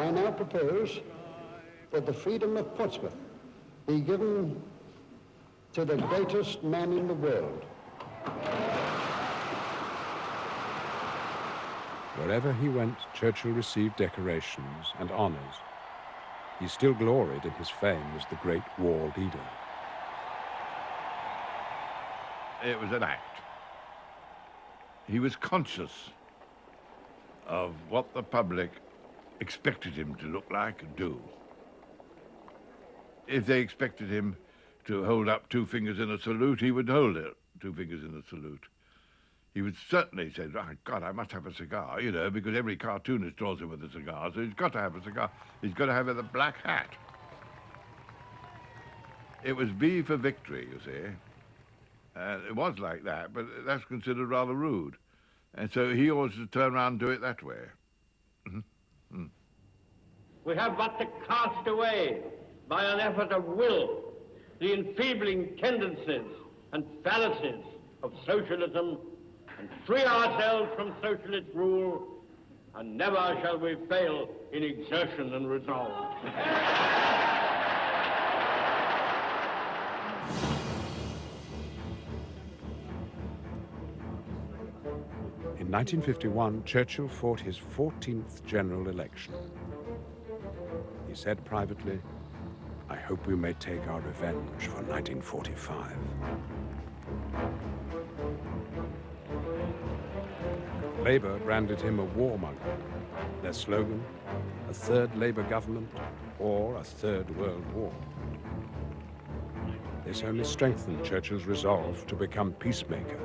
I now propose that the freedom of Portsmouth be given to the greatest man in the world. Wherever he went, Churchill received decorations and honors. He still gloried in his fame as the great war leader. It was an act. He was conscious of what the public expected him to look like and do. If they expected him to hold up 2 fingers in a salute, he would hold it, 2 fingers in a salute. He would certainly say, oh, God, I must have a cigar, you know, because every cartoonist draws him with a cigar, so he's got to have a cigar. He's got to have a black hat. It was V for victory, you see. It was like that, but that's considered rather rude. And so he always to turn around and do it that way. We have but to cast away, by an effort of will, the enfeebling tendencies and fallacies of socialism and free ourselves from socialist rule, and never shall we fail in exertion and resolve. In 1951, Churchill fought his 14th general election. He said privately, I hope we may take our revenge for 1945. Labour branded him a warmonger. Their slogan, a third Labour government or a third world war. This only strengthened Churchill's resolve to become peacemaker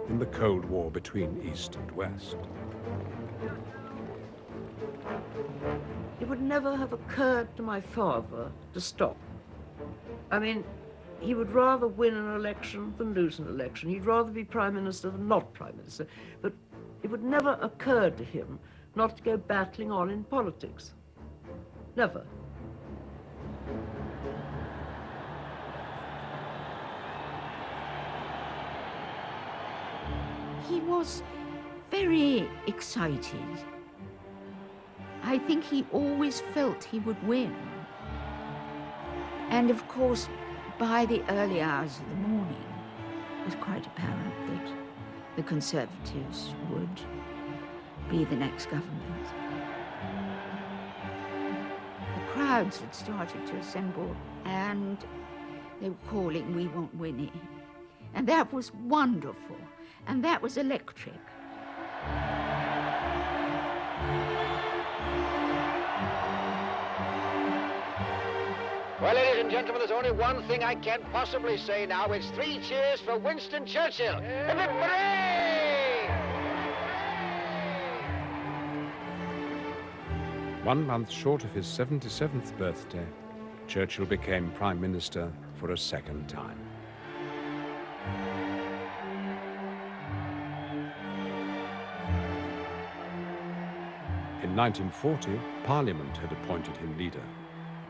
in the Cold War between East and West. It would never have occurred to my father to stop. I mean, he would rather win an election than lose an election. He'd rather be Prime Minister than not Prime Minister. But it would never occur to him not to go battling on in politics. Never. He was very excited. I think he always felt he would win. And of course, by the early hours of the morning, it was quite apparent that the Conservatives would be the next government. The crowds had started to assemble, and they were calling, "We want Winnie." And that was wonderful, and that was electric. Well, ladies and gentlemen, there's only one thing I can possibly say now. It's 3 cheers for Winston Churchill. Hooray! 1 month short of his 77th birthday, Churchill became Prime Minister for a second time. In 1940, Parliament had appointed him leader.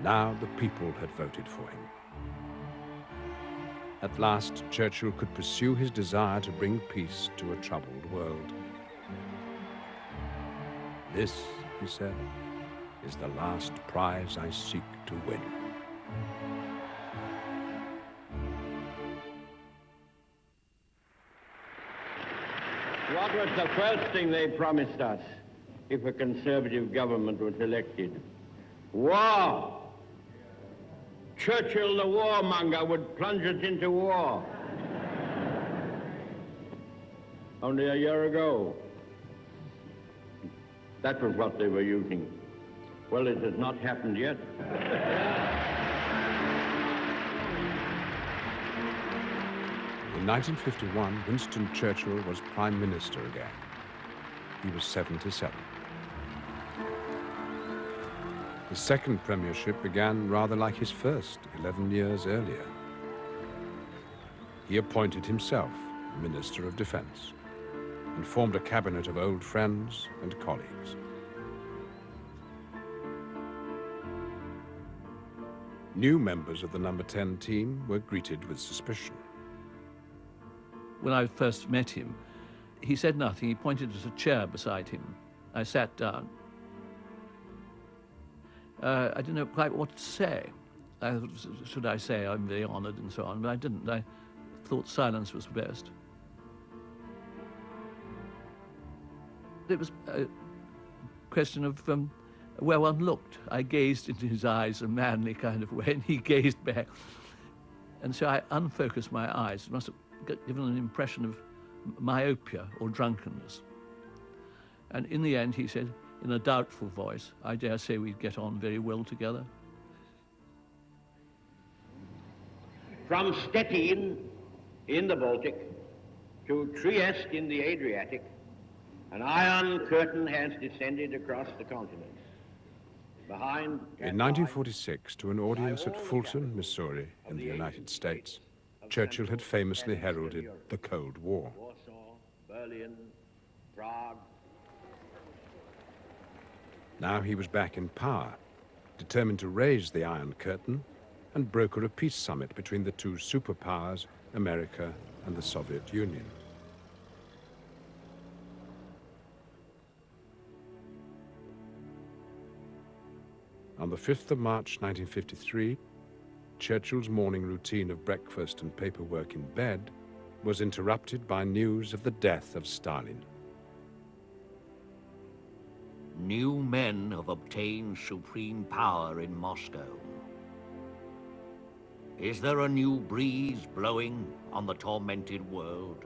Now the people had voted for him. At last, Churchill could pursue his desire to bring peace to a troubled world. This, he said, is the last prize I seek to win. What was the first thing they promised us if a Conservative government was elected? War! Churchill, the warmonger, would plunge us into war. Only a year ago, that was what they were using. Well, it has not happened yet. In 1951, Winston Churchill was Prime Minister again. He was 77. His second premiership began rather like his first, 11 years earlier. He appointed himself Minister of Defense and formed a cabinet of old friends and colleagues. New members of the number 10 team were greeted with suspicion. When I first met him, he said nothing. He pointed at a chair beside him. I sat down. I didn't know quite what to say. Should I say I'm very honoured and so on, but I didn't. I thought silence was best. It was a question of where one looked. I gazed into his eyes a manly kind of way, and he gazed back. And so I unfocused my eyes. It must have given an impression of myopia or drunkenness. And in the end, he said, in a doubtful voice, I dare say we'd get on very well together. From Stettin in the Baltic to Trieste in the Adriatic, an iron curtain has descended across the continent. Behind In 1946, to an audience at Fulton, Missouri, in the United States, Churchill had famously heralded the Cold War. Warsaw, Berlin, Prague. Now he was back in power, determined to raise the Iron Curtain and broker a peace summit between the two superpowers, America and the Soviet Union. On the 5th of March 1953, Churchill's morning routine of breakfast and paperwork in bed was interrupted by news of the death of Stalin. New men have obtained supreme power in Moscow. Is there a new breeze blowing on the tormented world?